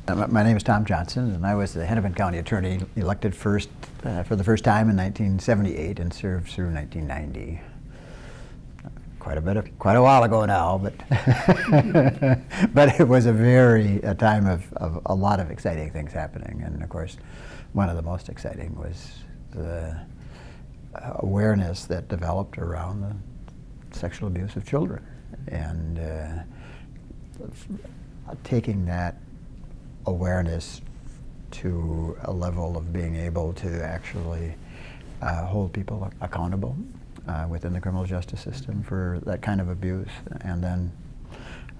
My name is Tom Johnson, and I was the Hennepin County Attorney, elected for the first time in 1978 and served through 1990. Quite a while ago now, but but it was a time of a lot of exciting things happening. And of course, one of the most exciting was the awareness that developed around the sexual abuse of children, and taking that awareness to a level of being able to actually hold people accountable within the criminal justice system for that kind of abuse. And then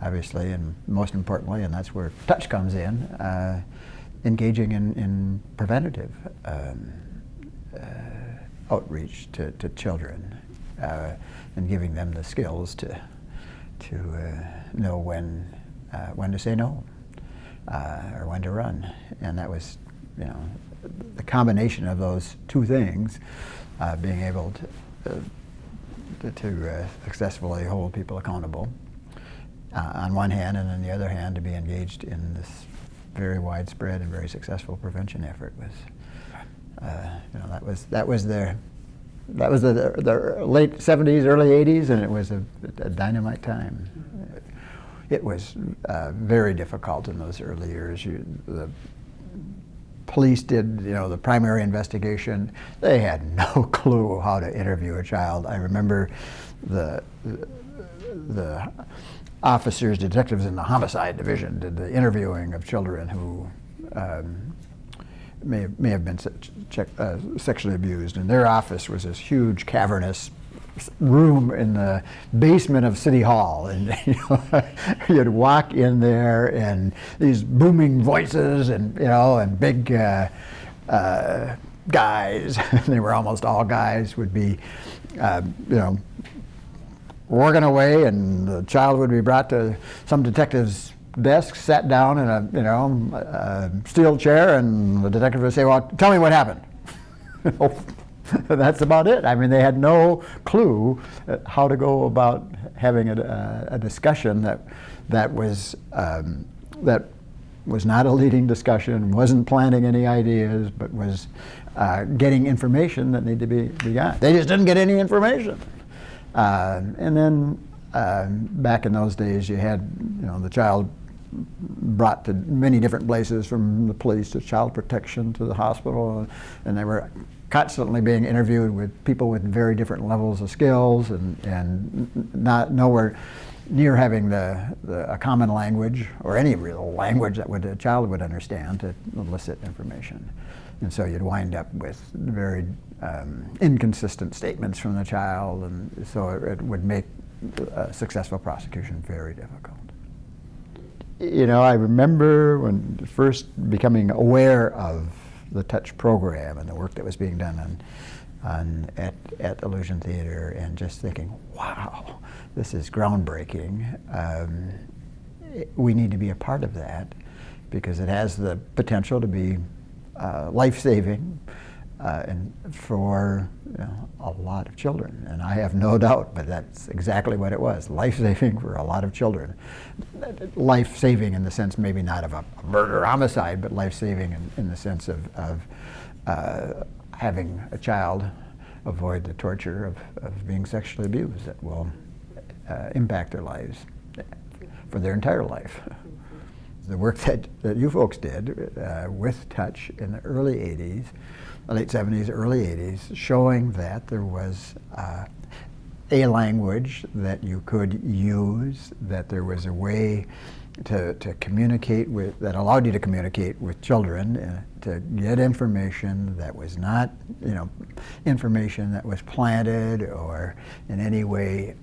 obviously, and most importantly, and that's where Touch comes in, engaging in preventative outreach to children, and giving them the skills to know when to say no, or when to run. And that was, the combination of those two things, being able to successfully hold people accountable on one hand, and on the other hand to be engaged in this very widespread and very successful prevention effort was, that was the late 70s, early 80s, and it was a dynamite time. It was very difficult in those early years. The police did, the primary investigation. They had no clue how to interview a child. I remember the officers, detectives in the homicide division did the interviewing of children who may have been sexually abused, and their office was this huge cavernous room in the basement of City Hall, and you'd walk in there and these booming voices and big guys, they were almost all guys, would be working away, and the child would be brought to some detective's desk, sat down in a steel chair, and the detective would say, "Well, tell me what happened." That's about it. I mean, they had no clue how to go about having a discussion that was not a leading discussion, wasn't planting any ideas, but was getting information that needed to be got. They just didn't get any information. And then back in those days, you had the child brought to many different places, from the police to child protection to the hospital, and they were constantly being interviewed with people with very different levels of skills, and not nowhere near having a common language or any real language that a child would understand to elicit information. And so you'd wind up with very inconsistent statements from the child, and so it would make a successful prosecution very difficult. I remember when first becoming aware of the Touch program and the work that was being done at Illusion Theater, and just thinking, wow, this is groundbreaking. We need to be a part of that because it has the potential to be life-saving and for a lot of children. And I have no doubt, but that's exactly what it was, life-saving for a lot of children. Life-saving in the sense maybe not of a murder homicide, but life-saving in the sense of having a child avoid the torture of being sexually abused that will impact their lives for their entire life. The work that you folks did with Touch in the early 80s, late 70s, early 80s, showing that there was a language that you could use, that there was a way to communicate with, that allowed you to communicate with children, to get information that was not, information that was planted or in any way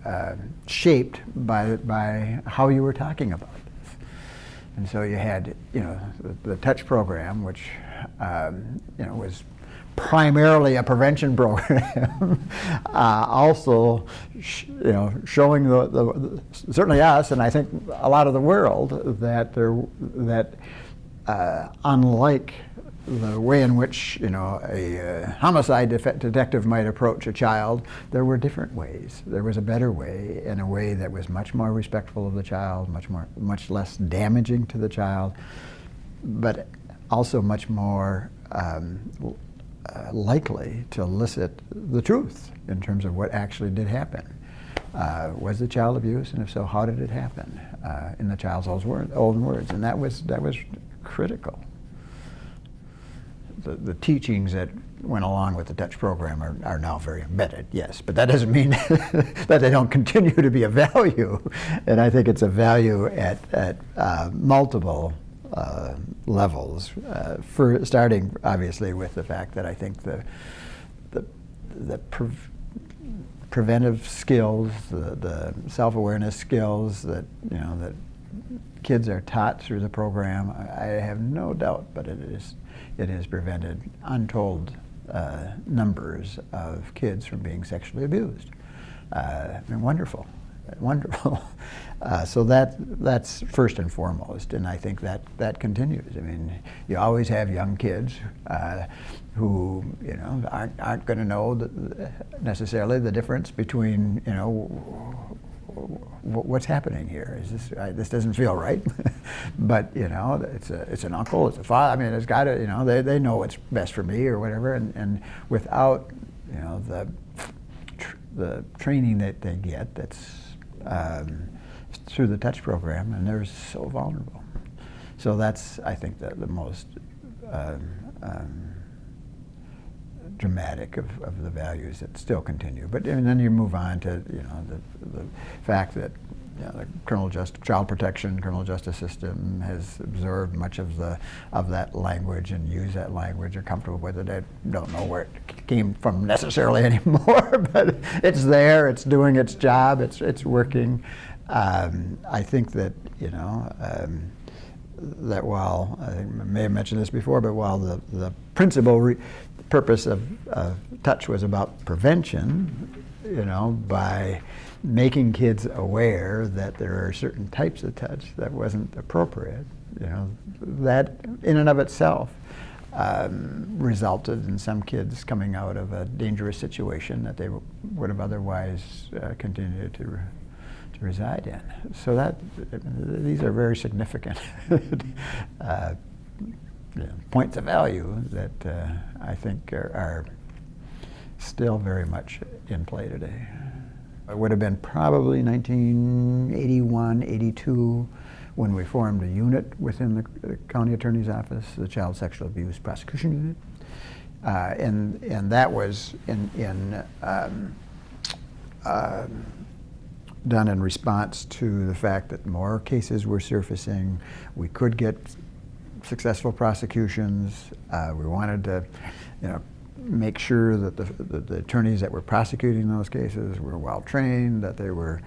shaped by how you were talking about this. And so you had, the Touch program, which, was primarily a prevention program, also, showing certainly us, and I think a lot of the world, that unlike the way in which a homicide detective might approach a child, there were different ways. There was a better way, in a way that was much more respectful of the child, much less damaging to the child. but also much more likely to elicit the truth in terms of what actually did happen. Was the child abused, and if so, how did it happen? In the child's own words, and that was critical. The teachings that went along with the Touch program are now very embedded, yes, but that doesn't mean that they don't continue to be a value. And I think it's a value at multiple levels, for starting obviously with the fact that I think the preventive skills, the self-awareness skills that that kids are taught through the program, I have no doubt, but it has prevented untold numbers of kids from being sexually abused. Wonderful. So that's first and foremost, and I think that continues. I mean, you always have young kids who aren't going to know necessarily the difference between what's happening here. Is this doesn't feel right? But it's an uncle, it's a father. I mean, it's got to they know what's best for me or whatever, and without the training that they get, that's through the Touch program, and they're so vulnerable. So that's, I think, the most dramatic of the values that still continue. But then you move on to the fact that the child protection, criminal justice system has absorbed much of that language and use that language, are comfortable with it. I don't know where it came from necessarily anymore, but it's there, it's doing its job, it's working. I think that that while I may have mentioned this before, but while the principal purpose of Touch was about prevention, by making kids aware that there are certain types of touch that wasn't appropriate, that in and of itself resulted in some kids coming out of a dangerous situation that they would have otherwise continued to reside in. So these are very significant points of value that I think are still very much in play today. It would have been probably 1981, 82, when we formed a unit within the county attorney's office, the Child Sexual Abuse Prosecution Unit, and that was done in response to the fact that more cases were surfacing. We could get successful prosecutions. We wanted to, make sure that the attorneys that were prosecuting those cases were well trained, that they were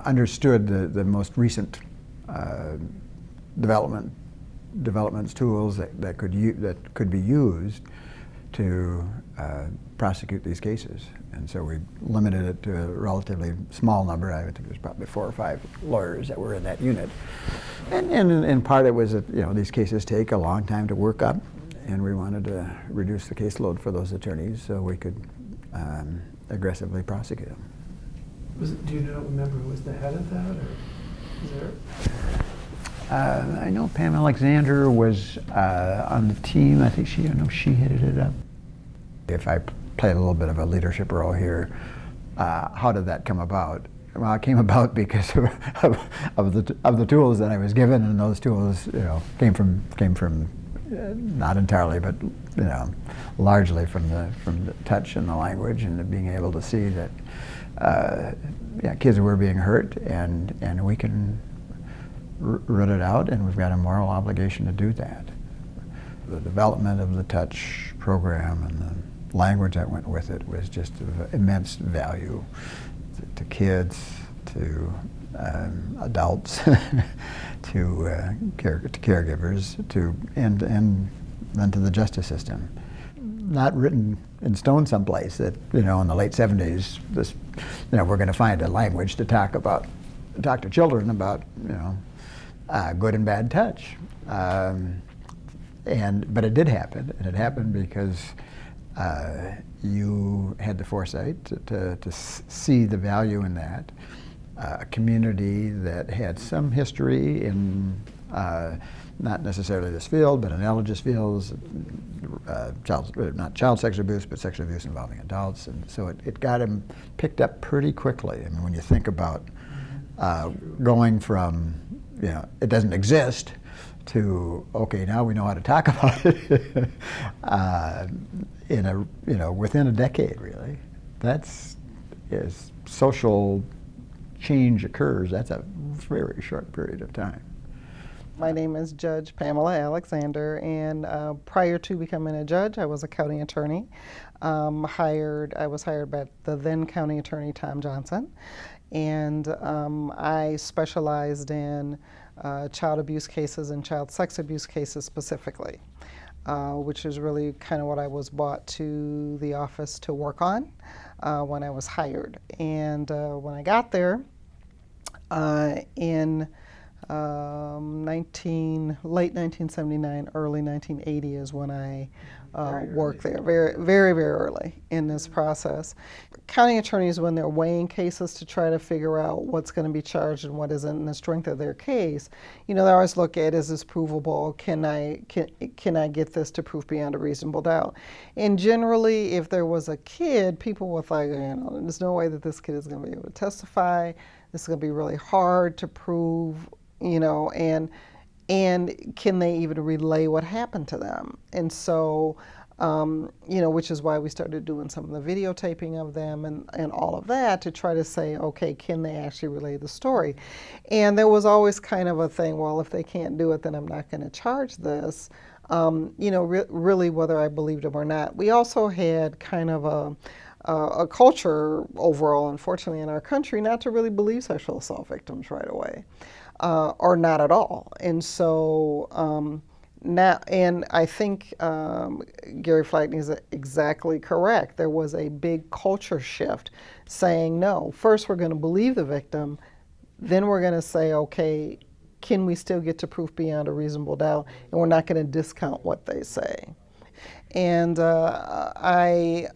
understood the most recent developments, tools that could be used to prosecute these cases. And so we limited it to a relatively small number. I think there's probably 4 or 5 lawyers that were in that unit. And in part it was that these cases take a long time to work up, and we wanted to reduce the caseload for those attorneys so we could aggressively prosecute them. Do you remember who was the head of that, or is there? I know Pam Alexander was on the team. I think she headed it up. If I played a little bit of a leadership role here, how did that come about? Well, it came about because of the tools that I was given, and those tools, came from not entirely, but largely from the touch and the language, and being able to see that kids were being hurt, and we can root it out, and we've got a moral obligation to do that. The development of the Touch program and the language that went with it was just of immense value to kids, to adults, to caregivers, and then to the justice system. Not written in stone someplace that in the late 70s, we're going to find a language to talk to children about good and bad touch. But it did happen, and it happened because you had the foresight to see the value in that, a community that had some history in not necessarily this field, but analogous fields, not child sexual abuse, but sexual abuse involving adults. And so it got him picked up pretty quickly. I mean, when you think about going from, it doesn't exist to, okay, now we know how to talk about it within a decade, really. As social change occurs, that's a very short period of time. My name is Judge Pamela Alexander, and prior to becoming a judge, I was a county attorney. I was hired by the then county attorney, Tom Johnson, and I specialized in child abuse cases and child sex abuse cases specifically, which is really kind of what I was brought to the office to work on when I was hired. And when I got there in late 1979, early 1980 is when I worked there, very, very, very early in this process. County attorneys, when they're weighing cases to try to figure out what's going to be charged and what isn't, and the strength of their case, they always look at, is this provable? Can I get this to prove beyond a reasonable doubt? And generally, if there was a kid, people were like, there's no way that this kid is going to be able to testify. This is going to be really hard to prove. And can they even relay what happened to them? And so, which is why we started doing some of the videotaping of them and all of that to try to say, okay, can they actually relay the story? And there was always kind of a thing, well, if they can't do it, then I'm not going to charge this, really whether I believed them or not. We also had kind of a culture overall, unfortunately, in our country not to really believe sexual assault victims right away. Or not at all. And so now, and I think Gary Flackney is exactly correct. There was a big culture shift saying, no, first we're going to believe the victim, then we're going to say, okay, can we still get to proof beyond a reasonable doubt? And we're not going to discount what they say. And I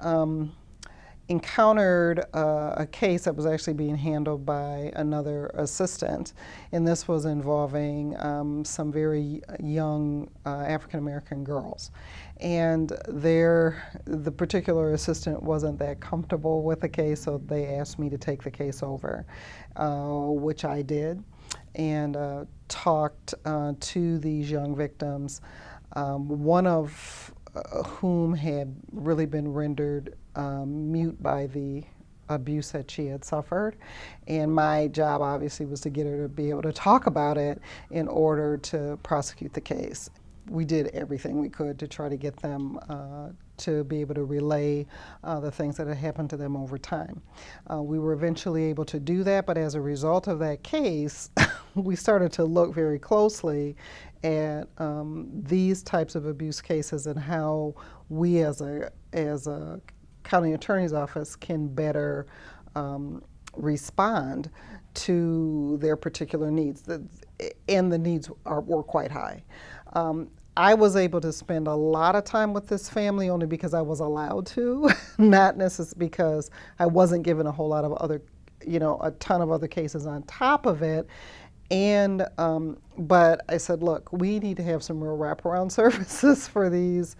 encountered a case that was actually being handled by another assistant, and this was involving some very young African American girls. And the particular assistant wasn't that comfortable with the case, so they asked me to take the case over, which I did, and talked to these young victims, one of whom had really been rendered mute by the abuse that she had suffered. And my job obviously was to get her to be able to talk about it in order to prosecute the case. We did everything we could to try to get them to be able to relay the things that had happened to them over time. We were eventually able to do that, but as a result of that case, we started to look very closely at these types of abuse cases and how we as a county attorney's office can better respond to their particular needs. And the needs were quite high. I was able to spend a lot of time with this family only because I was allowed to, not necessarily because I wasn't given a whole lot of other, a ton of other cases on top of it. And, but I said, look, we need to have some real wraparound services for these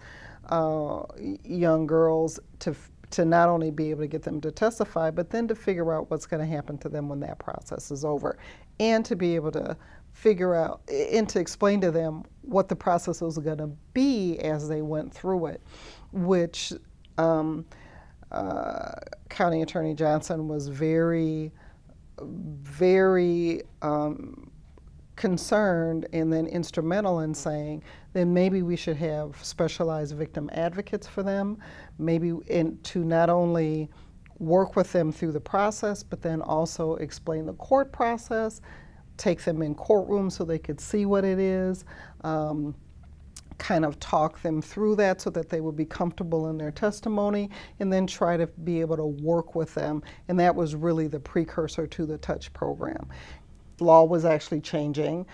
young girls to not only be able to get them to testify, but then to figure out what's going to happen to them when that process is over, and to be able to figure out and to explain to them what the process was going to be as they went through it, which County Attorney Johnson was very, very concerned and then instrumental in saying, then maybe we should have specialized victim advocates for them, maybe to not only work with them through the process, but then also explain the court process, take them in courtrooms so they could see what it is, kind of talk them through that so that they would be comfortable in their testimony, and then try to be able to work with them. And that was really the precursor to the Touch program. law was actually changing,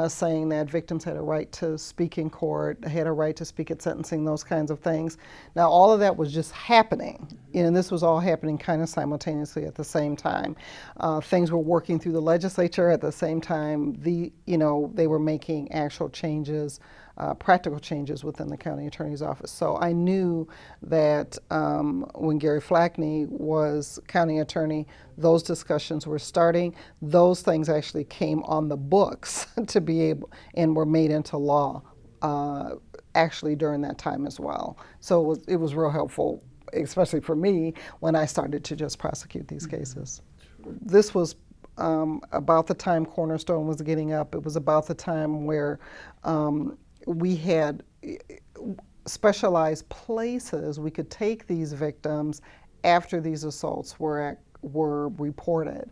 saying that victims had a right to speak in court, had a right to speak at sentencing, those kinds of things. Now, all of that was just happening, and this was all happening kind of simultaneously at the same time. Things were working through the legislature at the same time. They were making actual changes, practical changes within the county attorney's office. So I knew that when Gary Flackney was county attorney, those discussions were starting. Those things actually came on the books to be able, and were made into law actually during that time as well. So it was real helpful, especially for me, when I started to just prosecute these cases. This was about the time Cornerstone was getting up. It was about the time where we had specialized places we could take these victims after these assaults were reported.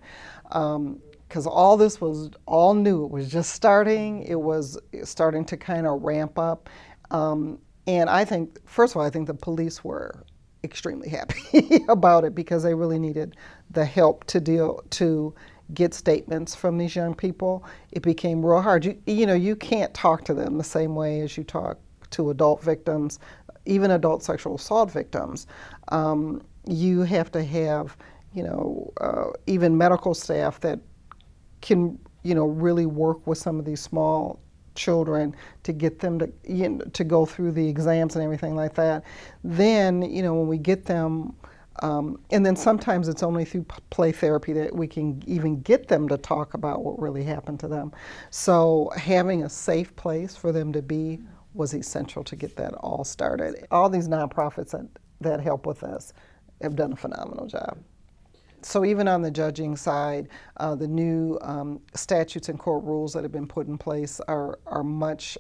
Because all this was all new. It was just starting. It was starting to kind of ramp up. And I think, first of all, I think the police were extremely happy about it because they really needed the help to get statements from these young people. It became real hard. You can't talk to them the same way as you talk to adult victims, even adult sexual assault victims. You have to have, even medical staff that can, really work with some of these small children to get them to go through the exams and everything like that. Then, when we get them, and then sometimes it's only through play therapy that we can even get them to talk about what really happened to them. So having a safe place for them to be was essential to get that all started. All these nonprofits that help with this have done a phenomenal job. So even on the judging side, the new statutes and court rules that have been put in place are much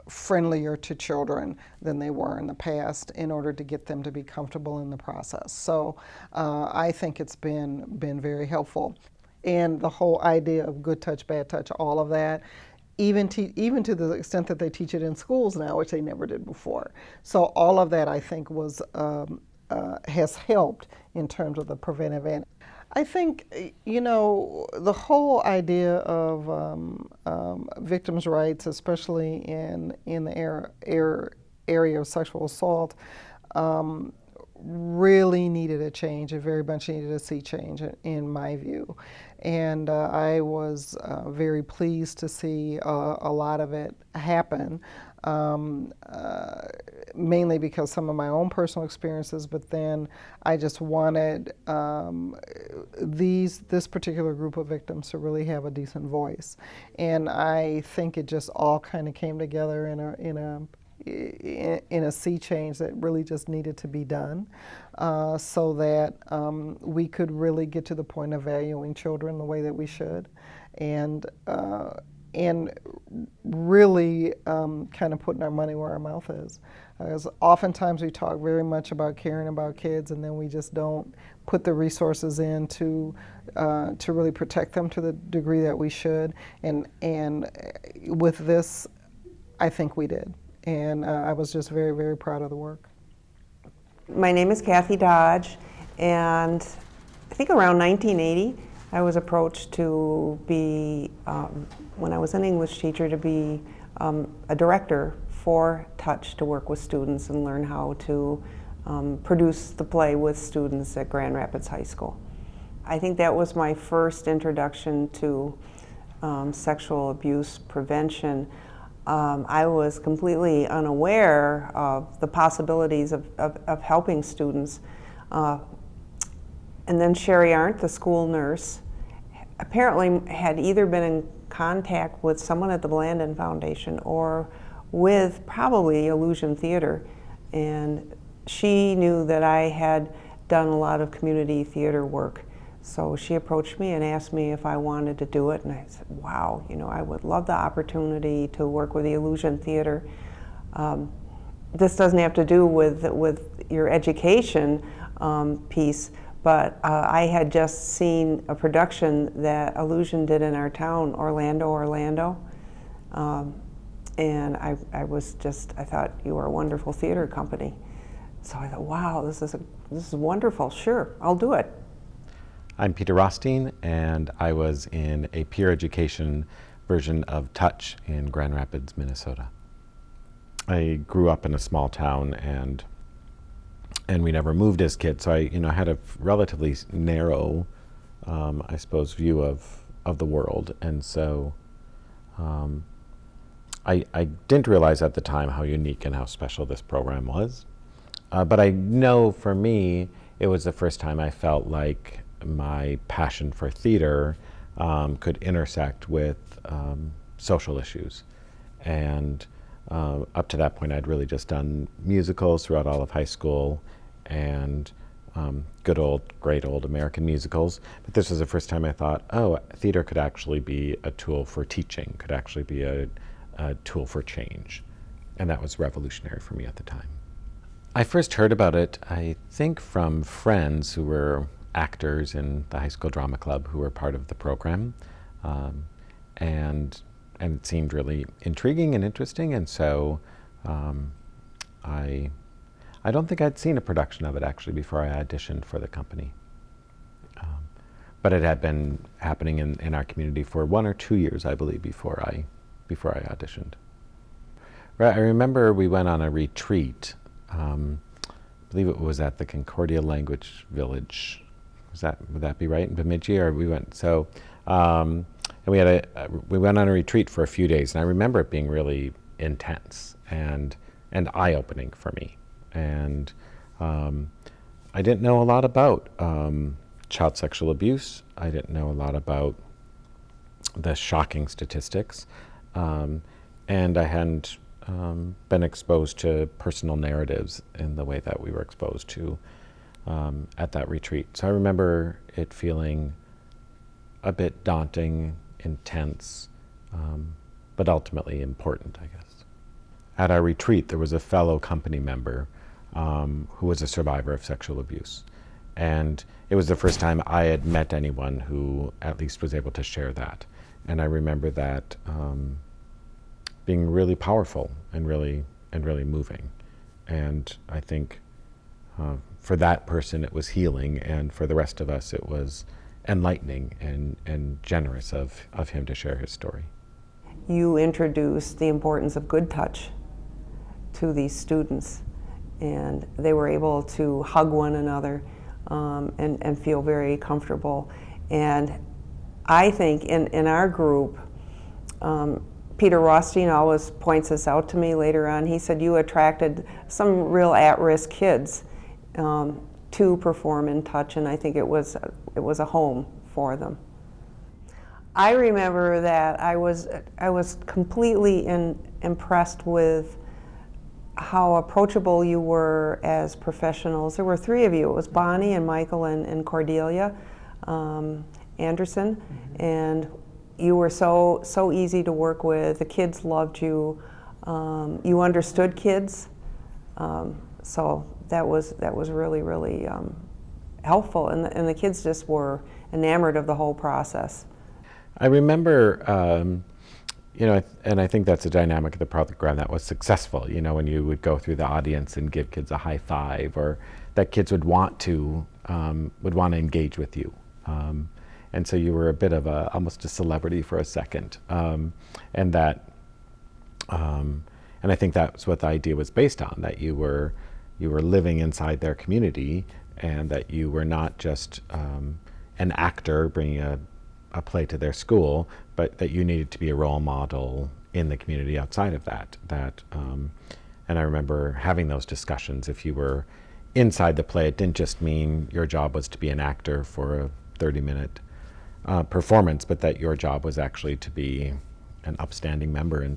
friendlier to children than they were in the past in order to get them to be comfortable in the process. So I think it's been very helpful. And the whole idea of good touch, bad touch, all of that, even to the extent that they teach it in schools now, which they never did before. So all of that, I think, has helped in terms of the preventive end. I think, the whole idea of victims' rights, especially in the area of sexual assault, really needed a change. It very much needed a sea change, in my view. And I was very pleased to see a lot of it happen. Mainly because some of my own personal experiences, but then I just wanted this particular group of victims to really have a decent voice, and I think it just all kind of came together in a sea change that really just needed to be done, so that we could really get to the point of valuing children the way that we should, and really kind of putting our money where our mouth is. Because oftentimes we talk very much about caring about kids, and then we just don't put the resources in to really protect them to the degree that we should. And with this, I think we did. And I was just very, very proud of the work. My name is Kathy Dodge, and I think around 1980, I was approached to be, when I was an English teacher, to be a director for Touch, to work with students and learn how to produce the play with students at Grand Rapids High School. I think that was my first introduction to sexual abuse prevention. I was completely unaware of the possibilities of helping students. And then Sherry Arndt, the school nurse, apparently had either been in contact with someone at the Blandin Foundation or with probably Illusion Theater, and she knew that I had done a lot of community theater work. So she approached me and asked me if I wanted to do it, and I said, wow, I would love the opportunity to work with the Illusion Theater. This doesn't have to do with your education piece, but I had just seen a production that Illusion did in our town, Orlando. And I thought, you were a wonderful theater company. So I thought, wow, this is wonderful. Sure, I'll do it. I'm Peter Rothstein, and I was in a peer education version of Touch in Grand Rapids, Minnesota. I grew up in a small town, and we never moved as kids, so I had a relatively narrow, I suppose, view of the world, and so I didn't realize at the time how unique and how special this program was. But I know for me, it was the first time I felt like my passion for theater could intersect with social issues. And up to that point, I'd really just done musicals throughout all of high school and great old American musicals. But this was the first time I thought, oh, theater could actually be a tool for teaching, could actually be a tool for change. And that was revolutionary for me at the time. I first heard about it, I think, from friends who were actors in the high school drama club who were part of the program. And it seemed really intriguing and interesting, and so I don't think I'd seen a production of it actually before I auditioned for the company. But it had been happening in our community for 1 or 2 years, I believe, before I auditioned. Right, I remember we went on a retreat. I believe it was at the Concordia Language Village. Would that be right, in Bemidji? Or we went and we went on a retreat for a few days, and I remember it being really intense and eye-opening for me. And I didn't know a lot about child sexual abuse. I didn't know a lot about the shocking statistics, and I hadn't been exposed to personal narratives in the way that we were exposed to at that retreat. So I remember it feeling a bit daunting, intense, but ultimately important, I guess. At our retreat, there was a fellow company member who was a survivor of sexual abuse. And it was the first time I had met anyone who at least was able to share that. And I remember that being really powerful and really moving. And I think for that person it was healing, and for the rest of us it was enlightening and generous of him to share his story. You introduced the importance of good touch to these students, and they were able to hug one another and feel very comfortable. And I think in our group, Peter Rothstein always points this out to me later on. He said you attracted some real at-risk kids to perform in Touch, and I think it was a home for them. I remember that I was completely impressed with how approachable you were as professionals. There were 3 of you. It was Bonnie and Michael and Cordelia Anderson, and you were so easy to work with. The kids loved you. You understood kids, so that was really helpful, and the kids just were enamored of the whole process. I remember, and I think that's a dynamic of the program that was successful. When you would go through the audience and give kids a high five, or that kids would want to engage with you. And so you were a bit of almost a celebrity for a second, and I think that's what the idea was based on, that you were living inside their community, and that you were not just an actor bringing a play to their school, but that you needed to be a role model in the community outside of that. And I remember having those discussions. If you were inside the play, it didn't just mean your job was to be an actor for a 30-minute performance, but that your job was actually to be an upstanding member in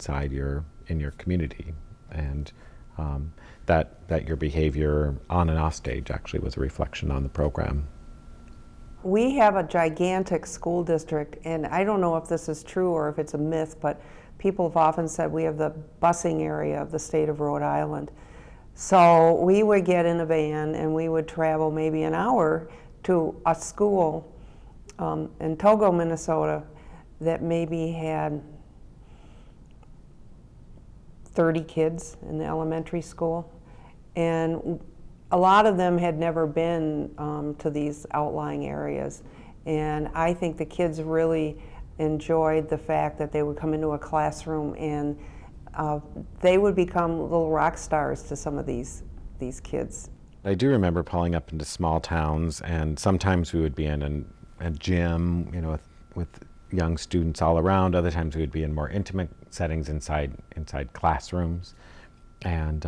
your community, and that your behavior on and off stage actually was a reflection on the program. We have a gigantic school district, and I don't know if this is true or if it's a myth, but people have often said we have the busing area of the state of Rhode Island. So we would get in a van and we would travel maybe an hour to a school in Togo, Minnesota, that maybe had 30 kids in the elementary school. And a lot of them had never been to these outlying areas. And I think the kids really enjoyed the fact that they would come into a classroom and they would become little rock stars to some of these kids. I do remember pulling up into small towns, and sometimes we would be in a gym, you know, with young students all around. Other times we would be in more intimate settings inside classrooms, and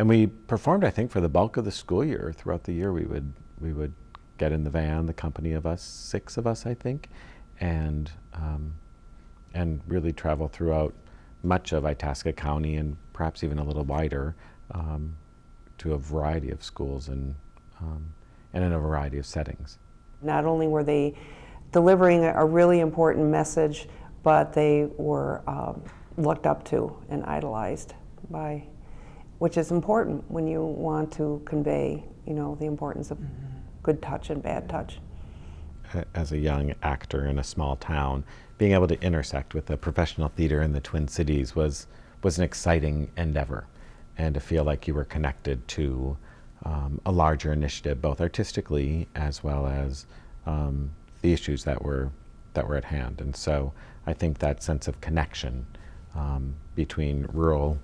we performed, I think, for the bulk of the school year. Throughout the year, we would get in the van, the company of us, 6 of us, I think, and really travel throughout much of Itasca County and perhaps even a little wider, to a variety of schools and in a variety of settings. Not only were they delivering a really important message, but they were looked up to and idolized by, which is important when you want to convey, you know, the importance of good touch and bad touch. As a young actor in a small town, being able to intersect with the professional theater in the Twin Cities was an exciting endeavor, and to feel like you were connected to a larger initiative, both artistically as well as the issues that were at hand. And so I think that sense of connection between rural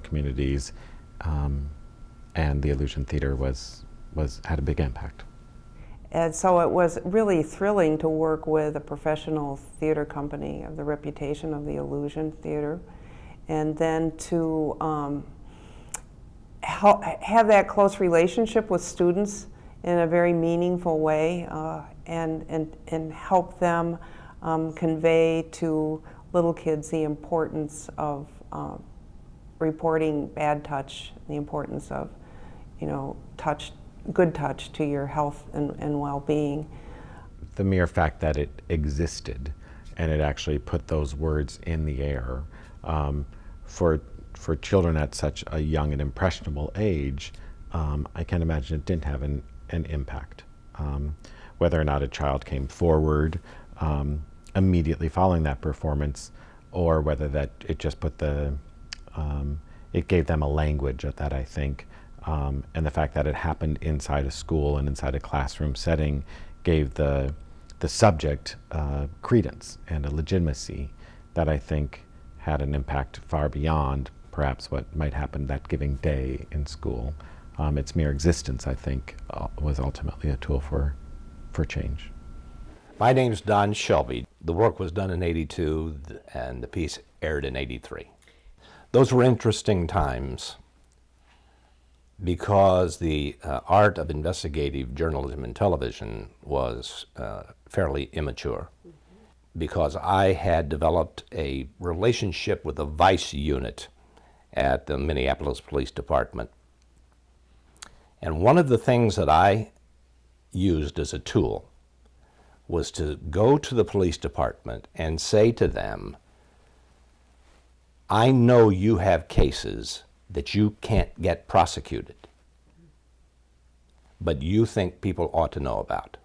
communities and the Illusion Theater had a big impact. And so it was really thrilling to work with a professional theater company of the reputation of the Illusion Theater, and then to have that close relationship with students in a very meaningful way, and help them convey to little kids the importance of reporting bad touch, the importance of, you know, good touch to your health and well-being. The mere fact that it existed and it actually put those words in the air for children at such a young and impressionable age, I can imagine it didn't have an impact. Whether or not a child came forward immediately following that performance, or whether that it just put it gave them a language that I think, and the fact that it happened inside a school and inside a classroom setting gave the subject credence and a legitimacy that I think had an impact far beyond perhaps what might happen that giving day in school. Its mere existence, I think, was ultimately a tool for change. My name's Don Shelby. The work was done in '82 and the piece aired in '83. Those were interesting times because the art of investigative journalism in television was fairly immature. Because I had developed a relationship with the vice unit at the Minneapolis Police Department. And one of the things that I used as a tool was to go to the police department and say to them, I know you have cases that you can't get prosecuted, but you think people ought to know about.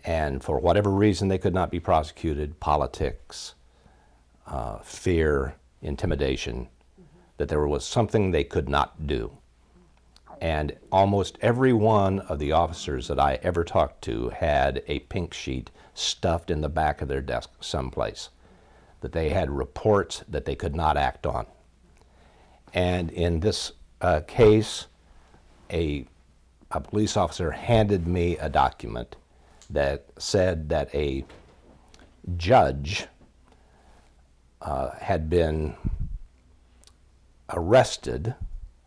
And for whatever reason they could not be prosecuted, politics, fear, intimidation, that there was something they could not do. And almost every one of the officers that I ever talked to had a pink sheet stuffed in the back of their desk someplace, that they had reports that they could not act on. And in this case, a police officer handed me a document that said that a judge had been arrested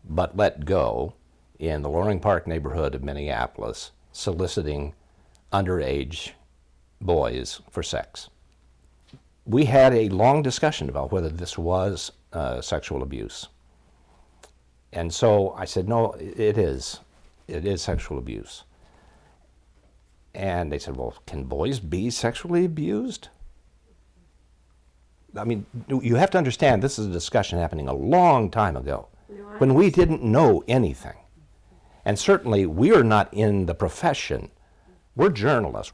but let go in the Loring Park neighborhood of Minneapolis, soliciting underage boys for sex. We had a long discussion about whether this was sexual abuse. And so I said, no, it is. It is sexual abuse. And they said, well, can boys be sexually abused? I mean, you have to understand, this is a discussion happening a long time ago, when we didn't know anything. And certainly, we are not in the profession. We're journalists.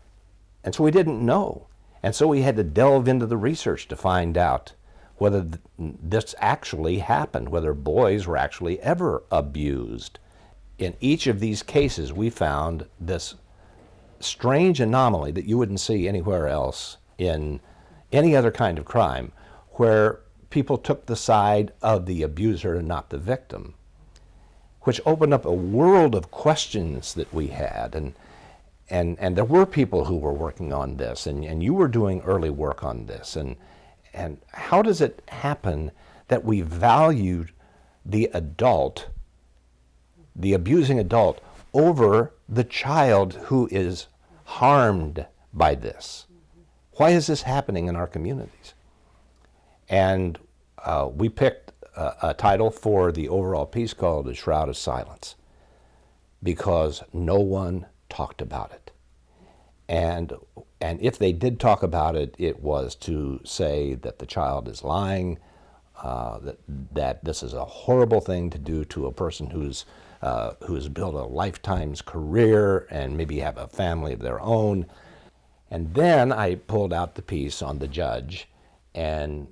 And so we didn't know. And so we had to delve into the research to find out whether this actually happened, whether boys were actually ever abused. In each of these cases, we found this strange anomaly that you wouldn't see anywhere else in any other kind of crime, where people took the side of the abuser and not the victim, which opened up a world of questions that we had. And there were people who were working on this, and you were doing early work on this. And how does it happen that we valued the adult, the abusing adult, over the child who is harmed by this? Why is this happening in our communities? And we picked a title for the overall piece called The Shroud of Silence, because no one talked about it. And if they did talk about it, it was to say that the child is lying, that this is a horrible thing to do to a person who's built a lifetime's career and maybe have a family of their own. And then I pulled out the piece on the judge, and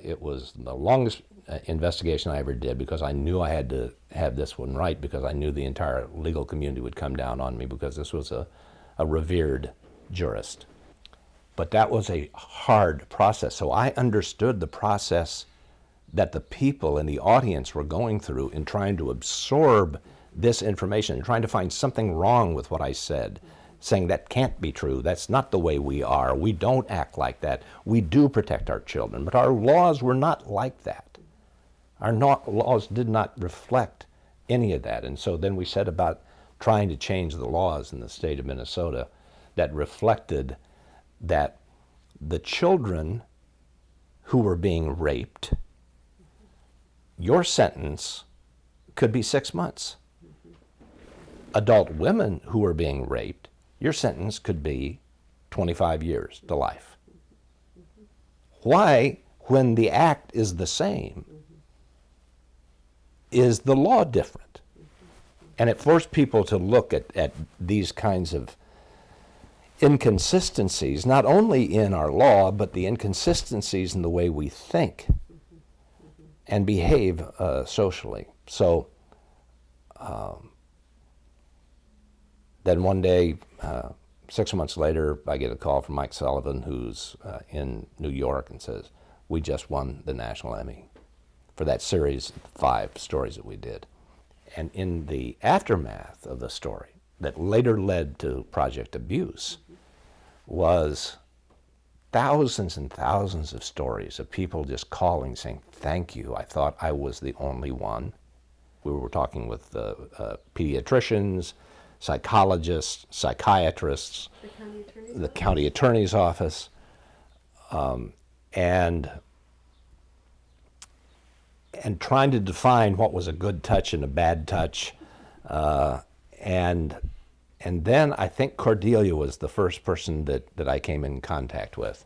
it was the longest investigation I ever did, because I knew I had to have this one right, because I knew the entire legal community would come down on me, because this was a revered jurist. But that was a hard process. So I understood the process that the people in the audience were going through in trying to absorb this information and trying to find something wrong with what I said, saying that can't be true. That's not the way we are. We don't act like that. We do protect our children, but our laws were not like that. Our laws did not reflect any of that. And so then we set about trying to change the laws in the state of Minnesota that reflected that the children who were being raped, your sentence could be 6 months. Adult women who were being raped, your sentence could be 25 years to life. Why, when the act is the same, is the law different? And it forced people to look at these kinds of inconsistencies, not only in our law, but the inconsistencies in the way we think and behave socially. So then one day, 6 months later, I get a call from Mike Sullivan, who's in New York, and says, "We just won the National Emmy for that series of 5 stories that we did." And in the aftermath of the story that later led to Project Abuse was thousands and thousands of stories of people just calling, saying, "Thank you, I thought I was the only one." We were talking with pediatricians, psychologists, psychiatrists, the county attorney's office, and trying to define what was a good touch and a bad touch. And then I think Cordelia was the first person that I came in contact with.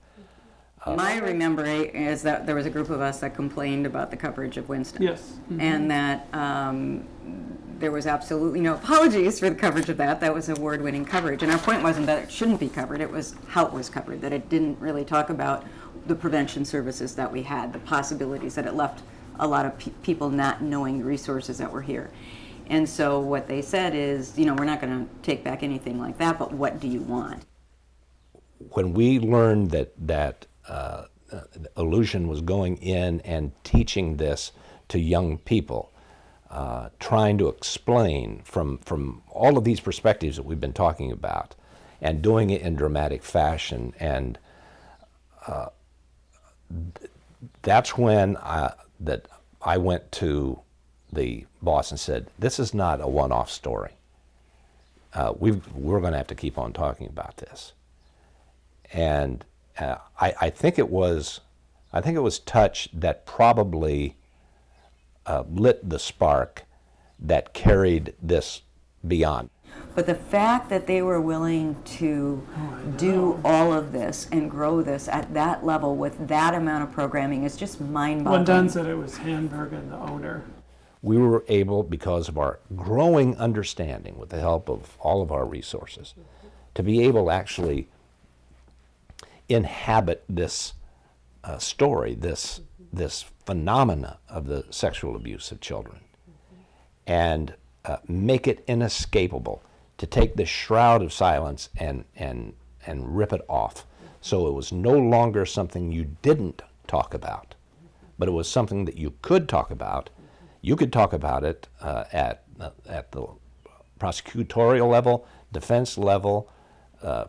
My remembering is that there was a group of us that complained about the coverage of Winston. Yes. Mhm. And that there was absolutely no apologies for the coverage of that. That was award-winning coverage. And our point wasn't that it shouldn't be covered, it was how it was covered, that it didn't really talk about the prevention services that we had, the possibilities, that it left a lot of people not knowing the resources that were here. And so what they said is, we're not going to take back anything like that, but what do you want? When we learned that Illusion was going in and teaching this to young people, trying to explain from all of these perspectives that we've been talking about, and doing it in dramatic fashion, and that's when I went to the boss and said, "This is not a one-off story. We're going to have to keep on talking about this." And I think it was touch that probably lit the spark that carried this beyond. But the fact that they were willing to do all of this and grow this at that level with that amount of programming is just mind-boggling. When Dunn said it was Handbergen, the owner. We were able, because of our growing understanding, with the help of all of our resources, to be able to actually inhabit this story, this phenomena of the sexual abuse of children, and make it inescapable, to take the shroud of silence and rip it off. So it was no longer something you didn't talk about, but it was something that you could talk about. You could talk about it at the prosecutorial level, defense level,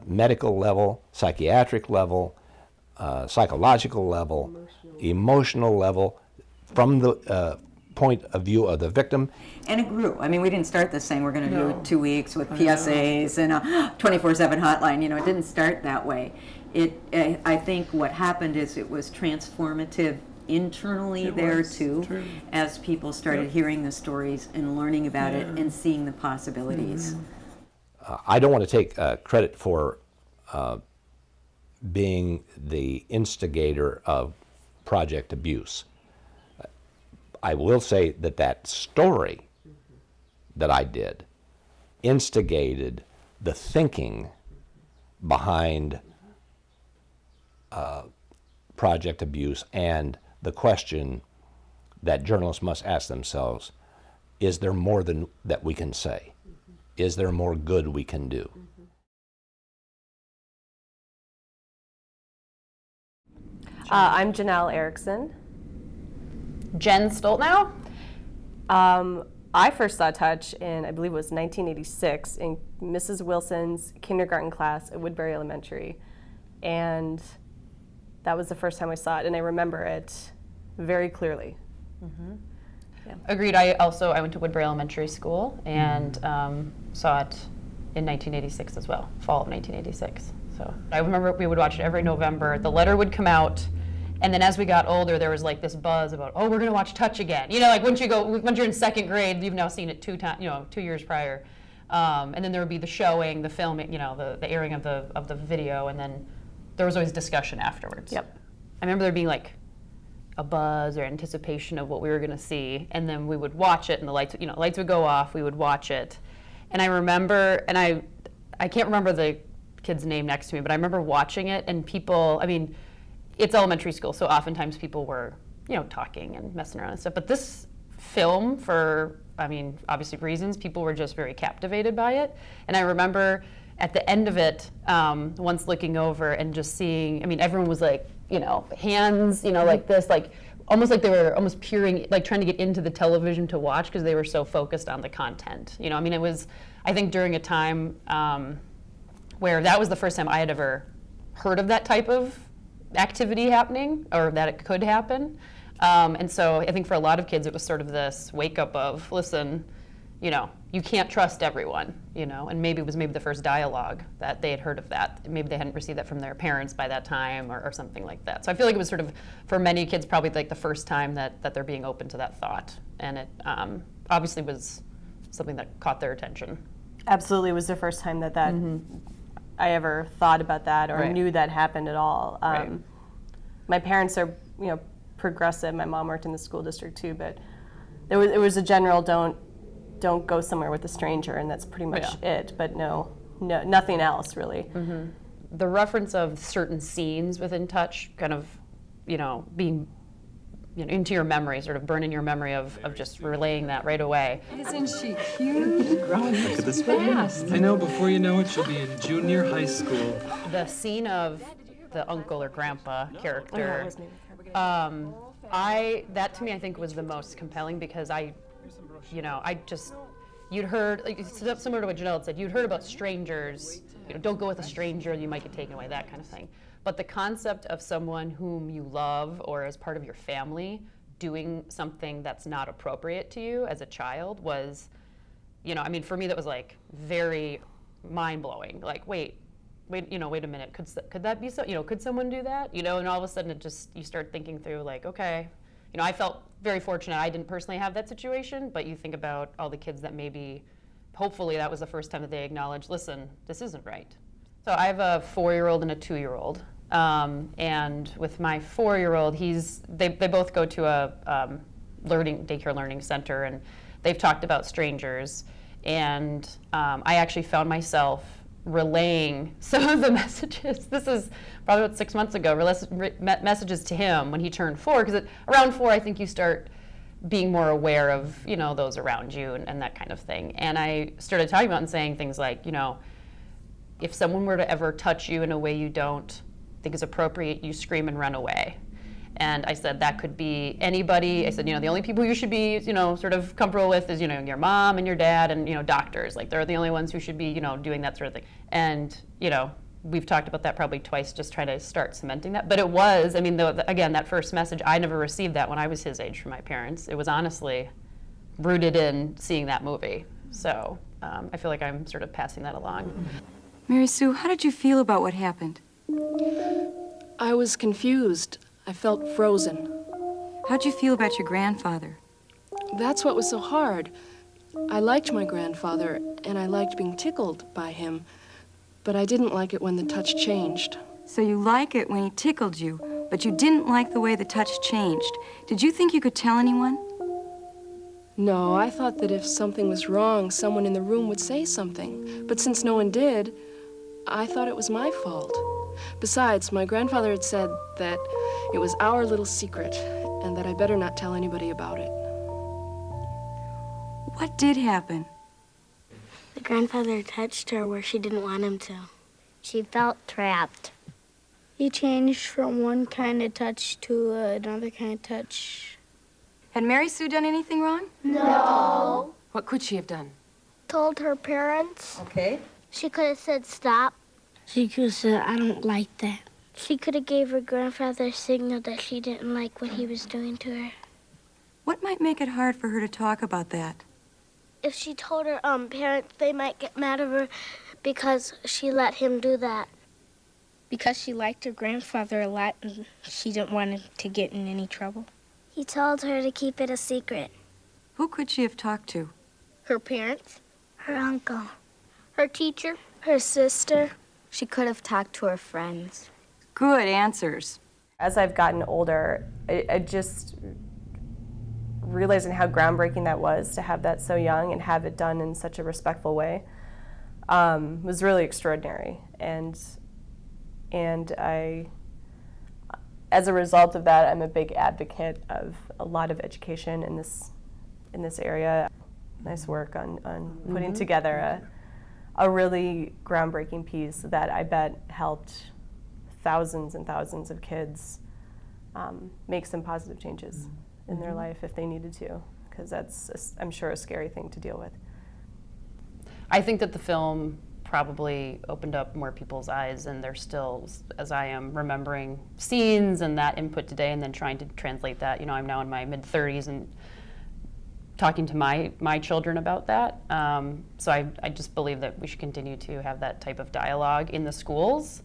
medical level, psychiatric level, psychological level, emotional level, from the point of view of the victim. And it grew. I mean, we didn't start this saying we're going to do 2 weeks with PSAs and a 24/7 hotline. You know, it didn't start that way. I think what happened is it was transformative internally there too, true. as people started hearing the stories and learning about it and seeing the possibilities. I don't want to take credit for being the instigator of Project Abuse. I will say that story that I did instigated the thinking behind Project Abuse, and the question that journalists must ask themselves: is there more than that we can say? Is there more good we can do? I'm Janelle Erickson. Jen Stoltnow? I first saw Touch in, I believe it was 1986, in Mrs. Wilson's kindergarten class at Woodbury Elementary. And that was the first time I saw it, and I remember it very clearly. Agreed. I went to Woodbury Elementary School and saw it in 1986 as well, fall of 1986. So I remember we would watch it every November. The letter would come out, and then as we got older, there was like this buzz about, oh, we're going to watch Touch again. You know, like once you're in second grade, you've now seen it 2 years prior, and then there would be the showing, the filming, you know, the airing of the video, and then there was always discussion afterwards. Yep. I remember there being like a buzz or anticipation of what we were going to see, and then we would watch it, and the lights would go off. We would watch it, and I remember, and I can't remember the kid's name next to me, but I remember watching it, and people, I mean, it's elementary school, so oftentimes people were, you know, talking and messing around and stuff. But this film, for, I mean, obviously reasons, people were just very captivated by it, and I remember at the end of it, once looking over and just seeing, I mean, everyone was like, you know, hands, you know, like this, like almost like they were almost peering, like trying to get into the television to watch because they were so focused on the content. You know, I mean, it was, I think during a time where that was the first time I had ever heard of that type of activity happening, or that it could happen. And so I think for a lot of kids, it was sort of this wake up of, listen, you know, you can't trust everyone, you know, and maybe it was the first dialogue that they had heard of that. Maybe they hadn't received that from their parents by that time, or something like that. So I feel like it was sort of, for many kids, probably like the first time that they're being open to that thought. And it obviously was something that caught their attention. Absolutely, it was the first time that I ever thought about that or Right. knew that happened at all. Right. My parents are, you know, progressive. My mom worked in the school district too, but it was a general don't go somewhere with a stranger, and that's pretty much it. But no, nothing else really. The reference of certain scenes within Touch kind of, you know, being, you know, into your memory, sort of burn in your memory of just relaying that right away. Isn't she cute? Growing Look at this fast. I know, before you know it, she'll be in junior high school. The scene of the uncle or grandpa character, was me. that to me I think was the most compelling, because you'd heard, like, similar to what Janelle had said, you'd heard about strangers, you know, don't go with a stranger, you might get taken away, that kind of thing. But the concept of someone whom you love or as part of your family doing something that's not appropriate to you as a child was, you know, I mean, for me that was like very mind-blowing. Like, wait a minute, could that be so, you know, could someone do that? You know, and all of a sudden it just, you start thinking through like, okay, you know, I felt very fortunate I didn't personally have that situation, but you think about all the kids that maybe, hopefully that was the first time that they acknowledged, listen, this isn't right. So I have a 4-year-old and a 2-year-old. And with my 4-year-old, they both go to a daycare learning center, and they've talked about strangers. And I actually found myself relaying some of the messages. This is probably about 6 months ago, messages to him when he turned 4, because around 4 I think you start being more aware of, you know, those around you and that kind of thing. And I started talking about and saying things like, you know, if someone were to ever touch you in a way you don't think is appropriate, you scream and run away. And I said that could be anybody. I said, you know, the only people you should be, you know, sort of comfortable with is, you know, your mom and your dad and, you know, doctors. Like, they're the only ones who should be, you know, doing that sort of thing. And, you know, we've talked about that probably twice, just trying to start cementing that. But it was, I mean, again, that first message, I never received that when I was his age from my parents. It was honestly rooted in seeing that movie. So I feel like I'm sort of passing that along. Mary Sue, how did you feel about what happened? I was confused. I felt frozen. How'd you feel about your grandfather? That's what was so hard. I liked my grandfather, and I liked being tickled by him, but I didn't like it when the touch changed. So you like it when he tickled you, but you didn't like the way the touch changed. Did you think you could tell anyone? No, I thought that if something was wrong, someone in the room would say something. But since no one did, I thought it was my fault. Besides, my grandfather had said that it was our little secret and that I better not tell anybody about it. What did happen? The grandfather touched her where she didn't want him to. She felt trapped. He changed from one kind of touch to another kind of touch. Had Mary Sue done anything wrong? No. What could she have done? Told her parents. Okay. She could have said stop. She could have said, I don't like that. She could have gave her grandfather a signal that she didn't like what he was doing to her. What might make it hard for her to talk about that? If she told her parents, they might get mad at her because she let him do that. Because she liked her grandfather a lot and she didn't want him to get in any trouble. He told her to keep it a secret. Who could she have talked to? Her parents, her uncle, her teacher, her sister. She could have talked to her friends. Good answers. As I've gotten older, I just realizing how groundbreaking that was to have that so young and have it done in such a respectful way was really extraordinary. And I, as a result of that, I'm a big advocate of a lot of education in this area. Nice work on putting together a really groundbreaking piece that I bet helped thousands and thousands of kids make some positive changes in their life if they needed to, because that's, I'm sure, a scary thing to deal with. I think that the film probably opened up more people's eyes, and they're still, as I am, remembering scenes and that input today and then trying to translate that. You know, I'm now in my mid-30s and talking to my children about that. So I just believe that we should continue to have that type of dialogue in the schools,